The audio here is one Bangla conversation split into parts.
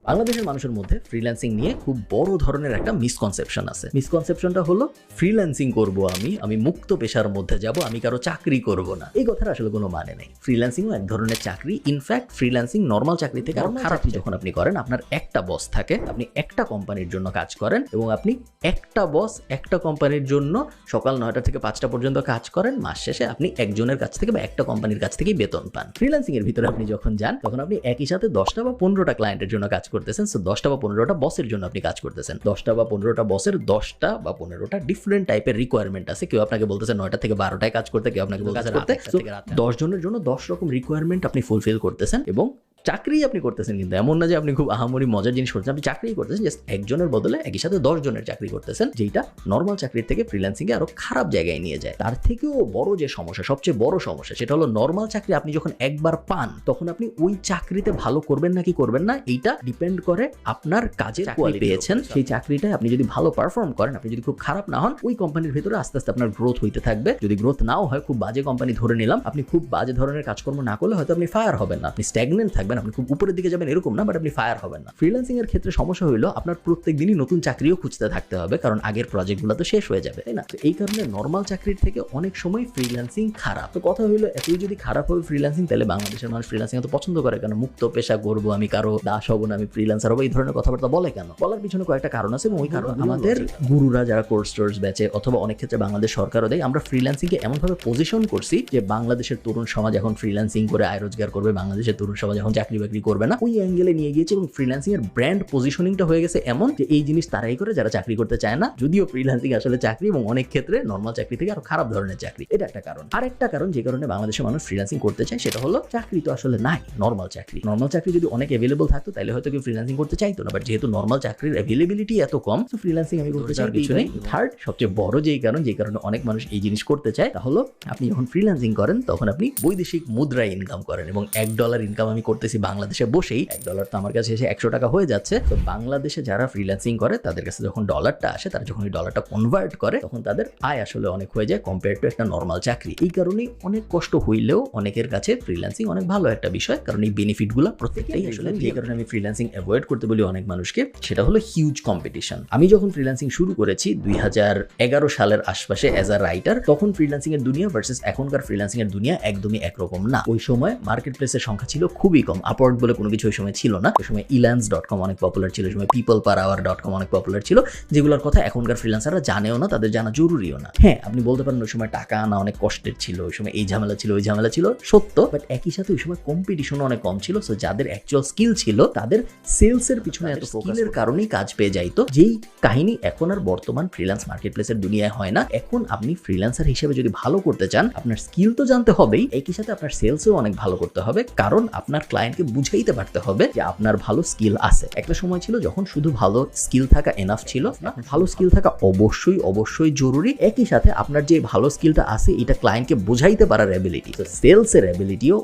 বাংলাদেশের মানুষের মধ্যে ফ্রিল্যান্সিং নিয়ে খুব বড় ধরনের একটা মিসকনসেপশন আছে। মিসকনসেপশনটা হলো ফ্রিল্যান্সিং করব আমি মুক্ত পেশার মধ্যে যাব, আমি কারো চাকরি করব না। এই কথার আসলে কোনো মানে নেই। ফ্রিল্যান্সিংও এক ধরনের চাকরি। ইনফ্যাক্ট ফ্রিল্যান্সিং নর্মাল চাকরি থেকে আরো খারাপ। যখন আপনি করেন, আপনার একটা বস থাকে, আপনি একটা কোম্পানির জন্য কাজ করেন এবং আপনি একটা বস একটা কোম্পানির জন্য সকাল 9টা থেকে 5টা পর্যন্ত কাজ করেন। মাস শেষে আপনি একজনের কাছ থেকে বা একটা কোম্পানির কাছ থেকেই বেতন পান। ফ্রিল্যান্সিং এর ভিতরে আপনি যখন যান, তখন আপনি একই সাথে 10টা বা 15টা ক্লায়েন্টের জন্য কাজ করতেছেন। সো 10টা বা 15টা বসের জন্য আপনি কাজ করতেছেন। 10টা বা 15টা বসের 10টা বা 15টা ডিফারেন্ট টাইপের রিকোয়ারমেন্ট আছে। কেউ আপনাকে বলতেছে 9টা থেকে 12টায় কাজ করতে, কেউ আপনাকে বলতেছে রাতে 10 জনের জন্য 10 রকম রিকোয়ারমেন্ট আপনি ফুলফিল করতেছেন এবং চাকরি আপনি করতেছেন। কিন্তু এমন না যে আপনি খুব আহামরি মজার জিনিস করছেন, আপনি চাকরি করতেছেন, জাস্ট একজনের বদলে একই সাথে 10 জনের চাকরি করতেছেন, যেটা নর্মাল চাকরির থেকে ফ্রিল্যান্সিং এ আরো খারাপ জায়গায় নিয়ে যায়। তার থেকেও বড় যে সমস্যা, সবচেয়ে বড় সমস্যা, সেটা হলো নর্মাল চাকরি আপনি যখন একবার পান, তখন আপনি ওই চাকরিতে ভালো করবেন নাকি করবেন না, এইটা ডিপেন্ড করে আপনার কাজের কোয়ালিটি পেয়েছেন। সেই চাকরিটায় আপনি যদি ভালো পারফর্ম করেন, আপনি যদি খুব খারাপ না হন, ওই কোম্পানির ভিতরে আস্তে আস্তে আপনার গ্রোথ হইতে থাকবে। যদি গ্রোথ নাও হয়, খুব বাজে কোম্পানি ধরে নিলাম, আপনি খুব বাজে ধরনের কাজকর্ম না করলে হয়তো আপনি ফায়ার হবেন না, আপনি স্ট্যাগনেন্ট থাকবেন, আপনি খুব উপরের দিকে যাবেন এরকম না, বাট আপনি ফায়ার হবেন না। ফ্রিল্যান্সিং এর ক্ষেত্রে সমস্যা হইলো আপনার প্রত্যেক দিনই নতুন চাকরিও খুঁজতে থাকতে হবে, কারণ আগের প্রজেক্টগুলো তো শেষ হয়ে যাবে, তাই না? তো এই কারণে নর্মাল চাকরির থেকে অনেক সময় ফ্রিল্যান্সিং খারাপ। তো কথা হইলো, এতই যদি খারাপ হবে ফ্রিল্যান্সিং, তাহলে বাংলাদেশের মানুষ ফ্রিল্যান্সিং এত পছন্দ করে কেন? মুক্ত পেশা করবো, আমি কারো দাস হব না, আমি ফ্রিল্যান্সার হবো, এই ধরনের কথাবার্তা বলে কেন? বলার পিছনে কয়েকটা কারণ আছে এবং ওই কারণ আমাদের গুরুরা যারা কোর্স টোর্স বেচে, অথবা অনেক ক্ষেত্রে বাংলাদেশ সরকারও দেয়, আমরা ফ্রিল্যান্সিং কে এমন ভাবে পজিশন করছি যে বাংলাদেশের তরুণ সমাজ এখন ফ্রিল্যান্সিং করে আয় রোজগার করবে, বাংলাদেশের তরুণ সমাজ এখন চাকরি বাকরি করবে না, ওই অ্যাঙ্গেলে নিয়ে গিয়েছে। এবং ফ্রিল্যান্সিং এর ব্র্যান্ড পজিশনিংটা হয়ে গেছে এমন যে এই জিনিস তারাই করে যারা চাকরি করতে চায় না, যদিও ফ্রিল্যান্সিং আসলে চাকরি এবং অনেক ক্ষেত্রে নর্মাল চাকরি থেকে আরো খারাপ ধরনের চাকরি। এটা একটা কারণ। আরেকটা কারণ যে কারণে বাংলাদেশের মানুষ ফ্রিল্যান্সিং করতে চায়, সেটা হলো চাকরি তো আসলে নাই। নর্মাল চাকরি যদি অনেক অ্যাভেলেবল থাকতো, তাহলে হয়তো কেউ ফ্রিল্যান্সিং করতে চাইতো না, বাট যেহেতু নর্মাল চাকরির অ্যাভেলেবিলিটি এত কম, তো ফ্রিল্যান্সিং আমি করতে চাই কিছু নেই। থার্ড সবচেয়ে বড় যে কারণে অনেক মানুষ এই জিনিস করতে চায়, তা হলো আপনি যখন ফ্রিল্যান্সিং করেন, তখন আপনি বৈদেশিক মুদ্রায় ইনকাম করেন এবং $1 ইনকাম আমি করতেছি বাংলাদেশে বসেই। $1 তো আমার কাছে এসে 100 টাকা হয়ে যাচ্ছে। তো বাংলাদেশে যারা ফ্রিল্যান্সিং করে, তাদের কাছে যখন ডলারটা আসে, তারা যখন এই ডলারটা কনভার্ট করে, তখন তাদের আয় আসলে অনেক হয়ে যায় কম্পেয়ার টু একটা নর্মাল চাকরি। এই কারণেই অনেক কষ্ট হইলেও অনেকের কাছে ফ্রিল্যান্সিং অনেক ভালো একটা বিষয়, কারণ এই বেনিফিটগুলো প্রত্যেকটাই আসলে। যে কারণে আমি ফ্রিল্যান্সিং অ্যাভয়েড করতে বলি অনেক মানুষকে, সেটা হলো হিউজ কম্পিটিশন। আমি যখন ফ্রিল্যান্সিং শুরু করেছি 2011 সালের আশপাশে অ্যাজ আ রাইটার, তখন ফ্রিল্যান্সিং এর দুনিয়া ভার্সেস এখনকার ফ্রিল্যান্সিং এর দুনিয়া একদমই একরকম না। ওই সময় মার্কেট প্লেসের সংখ্যা ছিল খুবই কম। আপওয়ার্ক বলে কোনো কিছু ওই সময় ছিল না। ওই সময় elance.com অনেক পপুলার ছিল, ওই সময় peopleperhour.com অনেক পপুলার ছিল, যেগুলোর কথা এখনকার ফ্রিল্যান্সাররা জানেও না, তাদের জানা জরুরিও না। হ্যাঁ, আপনি বলতে পারেন ওই সময় টাকা আনা অনেক কষ্টের ছিল, ওই সময় এই ঝামেলা ছিল, ওই ঝামেলা ছিল, সত্য। বাট একই সাথে ওই সময় কম্পিটিশন অনেক কম ছিল। সো যাদের অ্যাকচুয়াল স্কিল ছিল, তাদের সেলস এর পিছনে এত স্কিলের কারণেই কাজ পেয়ে যাইতো, যেই কাহিনী এখন আর বর্তমান ফ্রিল্যান্স মার্কেট প্লেসের দুনিয়ায় হয় না। এখন আপনি ফ্রিল্যান্সার হিসেবে যদি ভালো করতে চান, আপনার স্কিল তো জানতে হবেই, একই সাথে আপনার সেলসও অনেক ভালো করতে হবে, কারণ আপনার ক্লায়েন্টকে বুঝাইতে পারতে হবে যে আপনার ভালো স্কিল আছে। একটা সময় ছিল যখন শুধু ভালো স্কিল থাকা এনাফ ছিল না, ভালো স্কিল থাকা অবশ্যই জরুরি। একই সাথে আপনার যে ভালো স্কিলটা আছে, এটা ক্লায়েন্টকে বুঝাইতে পারার অ্যাবিলিটি, তো সেলসের অ্যাবিলিটিও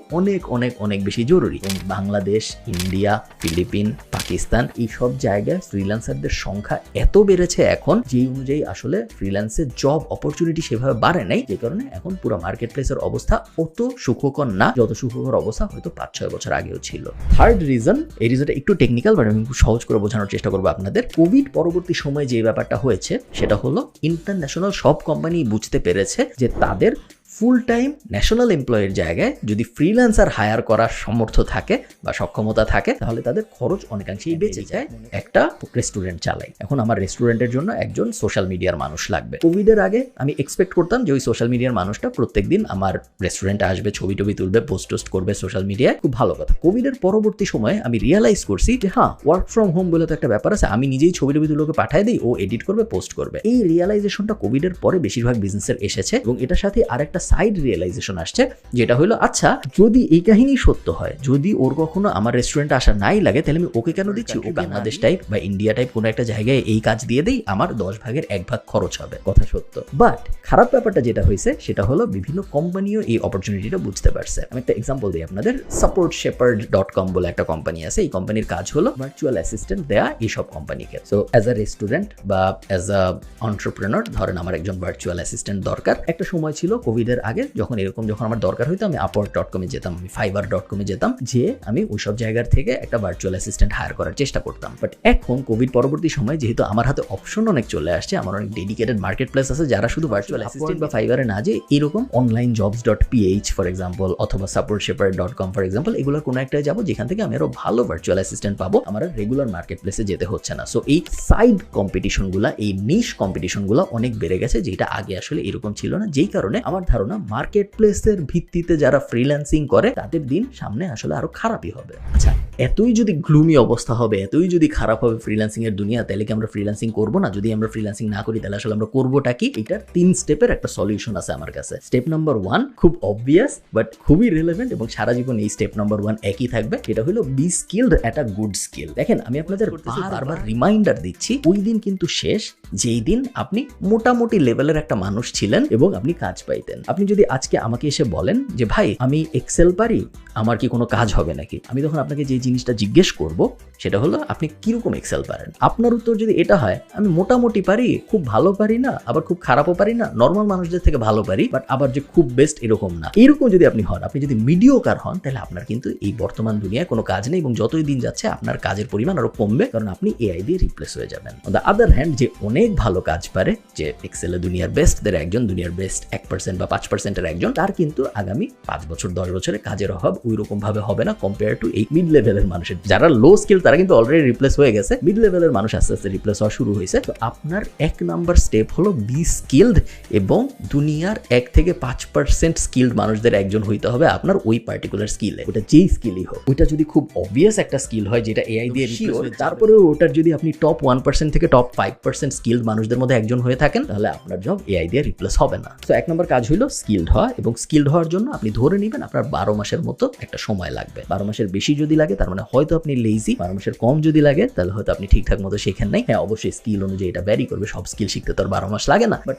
অনেক বেশি জরুরি। বাংলাদেশ, ইন্ডিয়া, ফিলিপিন, পাকিস্তান, এই সব জায়গায় ফ্রিল্যান্সারদের সংখ্যা এত বেড়েছে এখন, যে অনুযায়ী আসলে ফ্রিল্যান্সের জব অপরচুনিটি সেভাবে বাড়ে নাই, যে কারণে এখন পুরো মার্কেট প্লেসের অবস্থা অত সুখকর না, যত সুখকর অবস্থা হয়তো 5-6 বছর আগেও ছিল। থার্ড রিজন, এই রিজনটা একটু টেকনিক্যাল, বাট আমি খুব সহজ করে বোঝানোর চেষ্টা করবো আপনাদের। কোভিড পরবর্তী সময়ে যে ব্যাপারটা হয়েছে, সেটা হলো ইন্টারন্যাশনাল সব কোম্পানি বুঝতে পেরেছে যে তাদের ফুল টাইম ন্যাশনাল এমপ্লয়ের জায়গায় যদি ফ্রিল্যান্সার হায়ার করার সামর্থ্য থাকে বা সক্ষমতা থাকে, তাহলে তাদের খরচ অনেকাংশেই বেঁচে যায়। একটা রেস্টুরেন্ট চালাই, এখন আমার রেস্টুরেন্টের জন্য একজন সোশ্যাল মিডিয়ার মানুষ লাগবে। কোভিডের আগে আমি এক্সপেক্ট করতাম যে ওই সোশ্যাল মিডিয়ার মানুষটা প্রত্যেকদিন আমার রেস্টুরেন্টে আসবে, ছবি তুলবে, পোস্ট করবে সোশ্যাল মিডিয়ায়, খুব ভালো কথা। কোভিডের পরবর্তী সময়ে আমি রিয়েলাইজ করছি যে হ্যাঁ, ওয়ার্ক ফ্রম হোম বলে তো একটা ব্যাপার আছে, আমি নিজেই ছবি তুলোকে পাঠাই দিই, ও এডিট করবে, পোস্ট করবে। এই রিয়েলাইজেশনটা কোভিডের পরে বেশিরভাগ বিজনেসের এসেছে এবং এটার সাথে আরেকটা সাইড রিয়েলাইজেশন আসছে, যেটা হলো আচ্ছা, যদি এই কাহিনী সত্য হয়, যদি ওর কখনো আমার রেস্টুরেন্টে আসা নাই লাগে, তাহলে আমি ওকে কেন দিচ্ছি? ও বাংলাদেশ টাইপ বা ইন্ডিয়া টাইপ কোনো একটা জায়গায় এই কাজ দিয়ে দেই, আমার 10 ভাগের 1 ভাগ খরচ হবে। কথা সত্য। বাট খারাপ ব্যাপারটা যেটা হয়েছে, সেটা হলো বিভিন্ন কোম্পানিও এই অপরচুনিটিটা বুঝতে পারছে। আমি একটা এক্সাম্পল দিই আপনাদের। supportshepherd.com বলে একটা কোম্পানি আছে। এই কোম্পানির কাজ হলো ভার্চুয়াল অ্যাসিস্ট্যান্ট দেয়া এইসব কোম্পানিকে। সো অ্যাজ আ রেস্টুরেন্ট বা অ্যাজ আ এন্টারপ্রেনার, ধরেন আমার একজন ভার্চুয়াল অ্যাসিস্ট্যান্ট দরকার। একটা সময় ছিল কোভিডের আগে যখন আমার দরকার হইতো আমি upwork.com-এ যেতাম, আমি fiverr.com-এ যেতাম, যে আমি ওইসব জায়গার থেকে একটা ভার্চুয়াল অ্যাসিস্ট্যান্ট হায়ার করার চেষ্টা করতাম। বাট এখন কোভিড পরবর্তী সময় যেহেতু আমার হাতে অপশন অনেক চলে আসছে, আমার অনেক ডেডিকেটেড মার্কেট প্লেস আছে যারা শুধু ভার্চুয়াল অ্যাসিস্ট্যান্ট বা ফাইবারে না, যে এরকম অনলাইন jobs.ph ফর এক্সাম্পল অথবা supportshepherd.com ফর এক্সাম্পল, এগুলোর কোনো একটা যাবো যেখান থেকে আমি আরো ভালো ভার্চুয়াল অ্যাসিস্ট্যান্ট পাবো, আমার রেগুলার মার্কেট প্লেসে যেতে হচ্ছে না। সো এই সাইড কম্পিটিশনগুলা, এই নিশ কম্পিটিশনগুলো অনেক বেড়ে গেছে, যেটা আগে আসলে এরকম ছিল না। যেই কারণে আমার ধারণা মার্কেট প্লেসের ভিত্তিতে যারা ফ্রিল্যান্সিং করে তাদের দিন সামনে আসলে আরো খারাপই হবে। আচ্ছা, এতই যদি গ্লুমি অবস্থা হবে, এতই যদি খারাপ হবে ফ্রিল্যান্সিং এর দুনিয়া, তাহলে কি আমরা ফ্রিল্যান্সিং করবো না? যদি আমরা ফ্রিল্যান্সিং না করি তাহলে আসলে আমরা করবোটা কি? এটার 3 স্টেপের একটা সলিউশন আছে আমার কাছে। স্টেপ নাম্বার 1 খুব অবভিয়াস বাট খুবই রিলেভেন্ট এবং সারা জীবন এই স্টেপ নাম্বার 1 একই থাকবে। এটা হলো be skilled at a good skill. দেখেন, আমি আপনাদের বারবার রিমাইন্ডার দিচ্ছি, ওই দিন কিন্তু শেষ যেই দিন আপনি মোটামুটি লেভেলের একটা মানুষ ছিলেন এবং আপনি কাজ পাইতেন। আপনি যদি আজকে আমাকে এসে বলেন যে ভাই আমি এক্সেল পারি, আমার কি কোনো কাজ হবে নাকি, আমি তখন আপনাকে যে জিনিসটা জিজ্ঞেস করব সেটা হলো আপনি কিরকম এক্সেল পারেন। আপনার উত্তর যদি এটা হয় আমি মোটামুটি পারি, খুব ভালো পারি না, আবার খুব খারাপও পারি না, নর্মাল মানুষদের থেকে ভালো পারি, বাট আবার যে খুব বেস্ট এরকম না, এরকম যদি আপনি হন, আপনি যদি মিডিওকার হন, তাহলে আপনার কিন্তু এই বর্তমান দুনিয়ায় কোনো কাজ নেই এবং যতই দিন যাচ্ছে আপনার কাজের পরিমাণ আরো কমবে, কারণ আপনি এআই দিয়ে রিপ্লেস হয়ে যাবেন। অন দ্য আদার হ্যান্ড, যে অনেক ভালো কাজ পারে, যে এক্সেলে দুনিয়ার বেস্টদের একজন, দুনিয়ার বেস্ট 1% বা 5%-এর একজন, তার কিন্তু আগামী 5 বছর 10 বছরে কাজের অভাব ওই রকম ভাবে হবে না কম্পেয়ার টু এই মিড লেভেলের মানুষের। যারা লো স্কিল তারা কিন্তু অলরেডি রিপ্লেস হয়ে গেছে, মিড লেভেলের মানুষ আস্তে আস্তে রিপ্লেস হওয়া শুরু হয়েছে। তো আপনার 1 নাম্বার স্টেপ হলো বি স্কিলড এবং দুনিয়ার 1 থেকে 5% স্কিলড মানুষদের একজন হইতে হবে আপনার ওই পার্টিকুলার স্কিলে। ওটা যেই স্কিলই হোক, ওইটা যদি খুব অবভিয়াস একটা স্কিল হয় যেটা এআই দিয়ে রিপ্লেস হয়, তারপরে ওটার যদি আপনি টপ 1% থেকে টপ 5% স্কিলড মানুষদের মধ্যে একজন হয়ে থাকেন, তাহলে আপনার জব এআই দিয়ে রিপ্লেস হবে না। তো 1 নম্বর কাজ হলো স্কিলড হওয়া, এবং স্কিলড হওয়ার জন্য আপনি ধরে নেবেন আপনার 12 মাসের মতো একটা সময় লাগবে। 12 মাসের বেশি যদি লাগে তার মানে হয়তো আপনি লেজি, 12 মাসের কম যদি লাগে তাহলে হয়তো আপনি ঠিকঠাক মতো শেখেন নাই। হ্যাঁ, অবশ্যই স্কিল অনুযায়ী এটা ভ্যারি করবে, সব স্কিল শিখতে তো আর 12 মাস লাগে না, বাট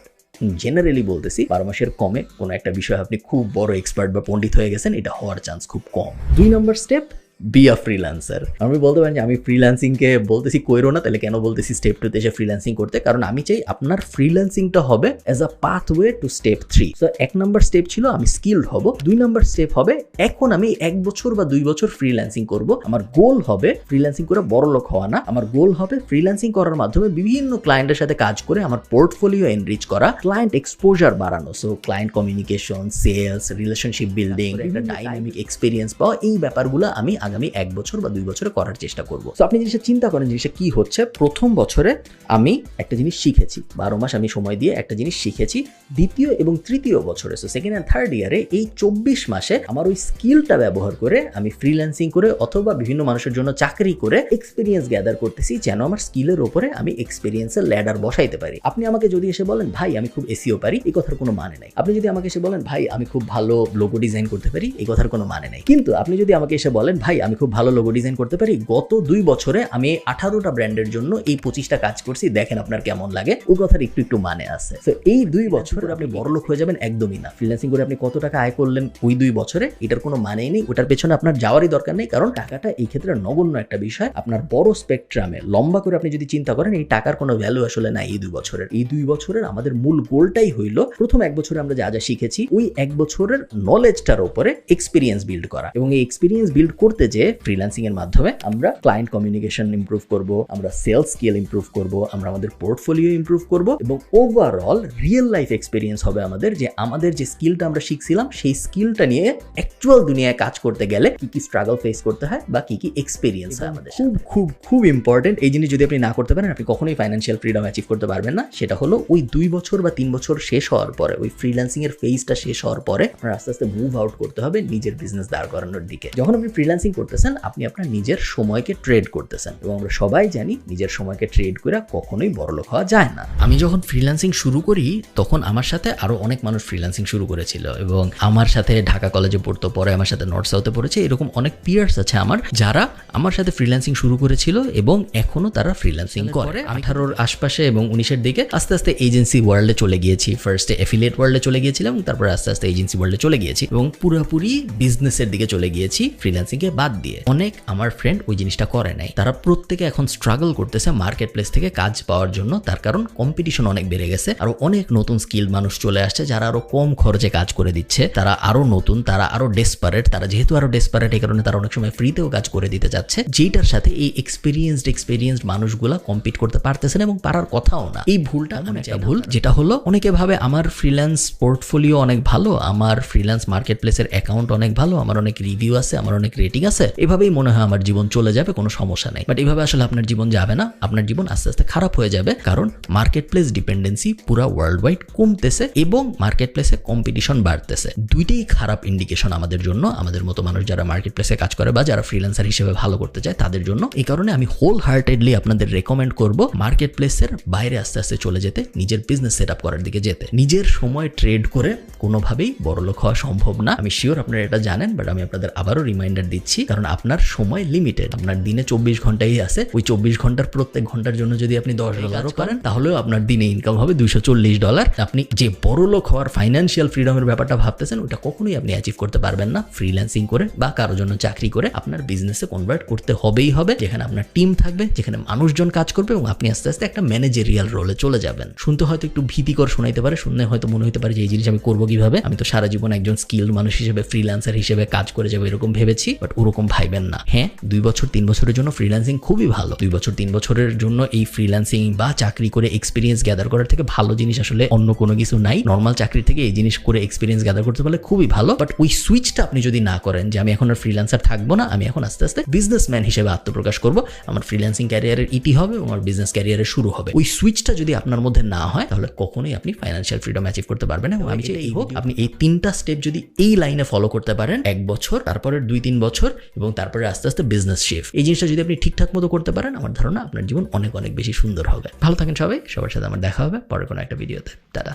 জেনারেলি বলতেছি 12 মাসের কমে কোনো একটা বিষয় আপনি খুব বড় এক্সপার্ট বা পণ্ডিত হয়ে গেছেন, এটা হওয়ার চান্স খুব কম। 2 নম্বর স্টেপ, বি আ ফ্রিল্যান্সার। আমি বলতে পারেন যে আমি ফ্রিল্যান্সিংকে বলতেছি কইরো না, তাহলে কেন বলতেছি স্টেপ 2 তে এসে ফ্রিল্যান্সিং করতে? কারণ আমি চাই আপনার ফ্রিল্যান্সিংটা হবে as a pathway to step 3। So 1 number step ছিল আমি স্কিলড হব, 2 নাম্বার স্টেপ হবে এখন আমি 1 বছর বা 2 বছর ফ্রিল্যান্সিং করব। আমার গোল হবে ফ্রিল্যান্সিং করে বড় লোক হওয়া না, আমার গোল হবে ফ্রিল্যান্সিং করার মাধ্যমে বিভিন্ন ক্লায়েন্টের সাথে কাজ করে আমার পোর্টফোলিও এনরিচ করা, ক্লায়েন্ট এক্সপোজার বাড়ানো, so client communication, sales, relationship building, একটা ডাইনামিক এক্সপেরিয়েন্স পাওয়া, এই ব্যাপারগুলো আমি আগামী 1 বছর বা 2 বছরে করার চেষ্টা করব। তো আপনি জিনিসটা চিন্তা করেন, জিনিসটা কি হচ্ছে। প্রথম বছরে আমি একটা জিনিস শিখেছি, 12 মাস আমি সময় দিয়ে একটা জিনিস শিখেছি। দ্বিতীয় এবং তৃতীয় বছরে, সো সেকেন্ড অ্যান্ড থার্ড ইয়ারে, এই 24 মাসে আমার ওই স্কিলটা ব্যবহার করে আমি ফ্রিল্যান্সিং করে অথবা বিভিন্ন মানুষের জন্য চাকরি করে এক্সপিরিয়েন্স গ্যাদার করতেছি, যেন আমার স্কিলের উপরে আমি এক্সপিরিয়েন্সের ল্যাডার বসাইতে পারি। আপনি আমাকে যদি এসে বলেন ভাই আমি খুব এসইও পারি, এই কথার কোনো মানে নাই। আপনি যদি আমাকে এসে বলেন ভাই আমি খুব ভালো লোগো ডিজাইন করতে পারি, এই কথার কোনো মানে নাই। কিন্তু আপনি যদি আমাকে এসে বলেন ভাই আমি খুব ভালো লোগো ডিজাইন করতে পারি, গত 2 বছরে আমি 18টা ব্র্যান্ডের জন্য এই 25টা কাজ করছি, দেখেন আপনার কেমন লাগে, ওই কথার একটু একটু মানে আছে। তো এই 2 বছরে আপনি বড়লোক হয়ে যাবেন একদমই না। ফ্রিল্যান্সিং করে আপনি কত টাকা আয় করলেন ওই 2 বছরে, এটার কোনো মানেই নেই, ওটার পেছনে আপনার যাওয়ারই দরকার নেই, কারণ টাকাটা এই ক্ষেত্রে নগণ্য একটা বিষয়। আপনার বড় স্পেকট্রামে লম্বা করে আপনি যদি চিন্তা করেন, এই টাকার কোনো ভ্যালু আসলে নাই এই 2 বছরের। এই 2 বছরের আমাদের মূল গোলটাই হইল প্রথম 1 বছরে আমরা যা যা শিখেছি ওই 1 বছরের নলেজটার উপরে এক্সপিরিয়েন্স বিল্ড করা, এবং এই এক্সপিরিয়েন্স বিল্ড করতে যে ফ্রিল্যান্সিং এর মাধ্যমে আমরা ক্লায়েন্ট কমিউনিকেশন ইমপ্রুভ করব, আমরা সেলস স্কিল ইমপ্রুভ করব, আমরা আমাদের পোর্টফোলিও ইমপ্রুভ করব, এবং ওভারঅল রিয়েল লাইফ এক্সপিরিয়েন্স হবে আমাদের, যে আমাদের যে স্কিলটা আমরা শিখছিলাম সেই স্কিলটা নিয়ে অ্যাকচুয়াল দুনিয়ায় কাজ করতে গেলে কি কি স্ট্রাগল ফেস করতে হয় বা কি কি এক্সপিরিয়েন্স হয় আমাদের। খুব খুব খুব ইম্পর্টেন্ট এই জিনিস যদি আপনি না করতে পারেন, আপনি কখনোই ফাইন্যান্সিয়াল ফ্রিডম অ্যাচিভ করতে পারবেন না। সেটা হলো ওই 2 বছর বা 3 বছর শেষ হওয়ার পরে, ওই ফ্রিল্যান্সিং এর ফেজটা শেষ হওয়ার পরে আপনার আস্তে আস্তে মুভ আউট করতে হবে নিজের বিজনেস দাঁড় করানোর দিকে। যখন আপনি ফ্রিল্যান্সিং করতেছেন, আপনি আপনার নিজের সময়কে ট্রেড করতেছেন, এবং আমরা সবাই জানি নিজের সময়কে ট্রেড করে কখনোই বড়লোক হওয়া যায় না। আমি যখন ফ্রিল্যান্সিং শুরু করি তখন আমার সাথে আরো অনেক মানুষ ফ্রিল্যান্সিং শুরু করেছিল, এবং আমার সাথে ঢাকা কলেজে পড়তো, পরে আমার সাথে নর্থ সাউথে পড়েছে, এরকম অনেক পিয়ার্স আছে আমার যারা আমার সাথে ফ্রিল্যান্সিং শুরু করেছিল এবং এখনো তারা ফ্রিল্যান্সিং করে। 18-র আশপাশে এবং 19-এর দিকে আস্তে আস্তে এজেন্সি ওয়ার্ল্ডে চলে গিয়েছি, ফার্স্টে অ্যাফিলিয়েট ওয়ার্ল্ডে চলে গিয়েছিলাম, তারপর আস্তে আস্তে এজেন্সি ওয়ার্ল্ডে চলে গিয়েছি এবং পুরোপুরি বিজনেসের দিকে চলে গিয়েছি ফ্রিল্যান্সিংকে বাদ দিয়ে অনেক আমার ফ্রেন্ড ওই জিনিসটা করে নাই। তারা প্রত্যেকে এখন স্ট্রাগল করতেছে মার্কেট প্লেস থেকে কাজ পাওয়ার জন্য, তার কারণ কম্পিটিশন অনেক বেড়ে গেছে। আরো অনেক নতুন স্কিল মানুষ চলে আসছে যারা আরো কম খরচে কাজ করে দিচ্ছে। তারা আরো নতুন, তারা আরো ডেসপারেট। তারা যেহেতু আরো ডেসপারেট, এই কারণে তারা অনেক সময় ফ্রিতেও কাজ করে দিতে যাচ্ছে, যেটার সাথে এই এক্সপিরিয়েন্সড মানুষগুলা কম্পিট করতে পারতেছে না এবং পারার কথাও না। এই ভুলটা এমন একটা ভুল যেটা হলো অনেকে ভাবে আমার ফ্রিল্যান্স পোর্টফোলিও অনেক ভালো, আমার ফ্রিল্যান্স মার্কেট প্লেসের অ্যাকাউন্ট অনেক ভালো, আমার অনেক রিভিউ আছে, আমার অনেক রেটিং আছে, এভাবেই মনে হয় আমার জীবন চলে যাবে, কোনো সমস্যা নাই। বাট এইভাবে আসলে আপনার জীবন যাবে না। আপনার জীবন আস্তে আস্তে খারাপ হয়ে যাবে, কারণ মার্কেট প্লেস ডিপেন্ডেন্সি পুরা ওয়ার্ল্ড ওয়াইড কমতেছে এবং মার্কেট প্লেসে কম্পিটিশন বাড়তেছে। দুইটাই খারাপ ইন্ডিকেশন আমাদের জন্য, আমাদের মতো মানুষ যারা মার্কেট প্লেসে কাজ করে বা যারা ফ্রিল্যান্সার হিসেবে ভালো করতে চায় তাদের জন্য। এই কারণে আমি হোল হার্টেডলি আপনাদের রেকমেন্ড করব মার্কেট প্লেসের বাইরে আস্তে আস্তে চলে যেতে, নিজের বিজনেস সেট আপ করার দিকে যেতে। নিজের সময় ট্রেড করে কোনোভাবেই বড়লোক হওয়া সম্ভব না, আমি শিওর আপনারা এটা জানেন, বাট আমি আপনাদের আবারও রিমাইন্ডার দিচ্ছি, কারণ আপনার সময় লিমিটেড। আপনার দিনে 24 ঘন্টাই আছে। ওই 24 ঘন্টার প্রত্যেক ঘন্টার জন্য যদি আপনি $10 করেন তাহলেও আপনার দিনে ইনকাম হবে $240। আপনি যে বড়লোক হওয়ার ফাইন্যান্সিয়াল ফ্রিডমের ব্যাপারটা ভাবতেছেন, ওটা কখনোই আপনি অ্যাচিভ করতে পারবেন না ফ্রিল্যান্সিং করে বা কারোর জন্য চাকরি করে। আপনার বিজনেসে কনভার্ট করতে হবেই হবে, যেখানে আপনার টিম থাকবে, যেখানে মানুষজন কাজ করবে এবং আপনি আস্তে আস্তে একটা ম্যানেজেরিয়াল রোলে চলে যাবেন। শুনতে হয়তো একটু ভীতিকর শোনাইতে পারে, শুনলে হয়তো মনে হতে পারে যে এই জিনিস আমি করবো কিভাবে, আমি তো সারা জীবন একজন স্কিলড মানুষ হিসেবে ফ্রিল্যান্সার হিসেবে কাজ করে যাবো এরকম ভেবেছি। বাট ওরকম ভাইবেন না। হ্যাঁ, 2 বছর 3 বছরের জন্য ফ্রিল্যান্সিং খুবই ভালো। 2 বছর 3 বছরের জন্য এই ফ্রিল্যান্সিং বা চাকরি করে এক্সপিরিয়েন্স গ্যাদার করার থেকে ভালো জিনিস আসলে অন্য কোনো কিছু নাই। নর্মাল চাকরি থেকে এই জিনিস করে এক্সপিরিয়েন্স গ্যাদার করতে পারলে খুবই ভালো। বাট ওই সুইচটা আপনি যদি না করেন যে আমি এখন আর ফ্রিল্যান্সার থাকবো না, আমি এখন আস্তে আস্তে বিজনেসম্যান হিসেবে আত্মপ্রকাশ করবো, আমার ফ্রিল্যান্সিং ক্যারিয়ারের ইতি হবে এবং আমার বিজনেস ক্যারিয়ারের শুরু হবে, ওই সুইচটা যদি আপনার মধ্যে না হয় তাহলে কখনোই আপনি ফাইন্যান্সিয়াল ফ্রিডম অ্যাচিভ করতে পারবেন না। এবং আমি চাই এই হোক আপনি এই 3টা স্টেপ যদি এই লাইনে ফলো করতে পারেন, 1 বছর, তারপরে 2-3 বছর এবং তারপরে আস্তে আস্তে বিজনেস শিফট, এই জিনিসটা যদি আপনি ঠিকঠাক মতো করতে পারেন, আমার ধারণা আপনার জীবন অনেক অনেক বেশি সুন্দর হবে। ভালো থাকেন সবাই, সবার সাথে আমার দেখা হবে পরে কোনো একটা ভিডিওতে। টাটা।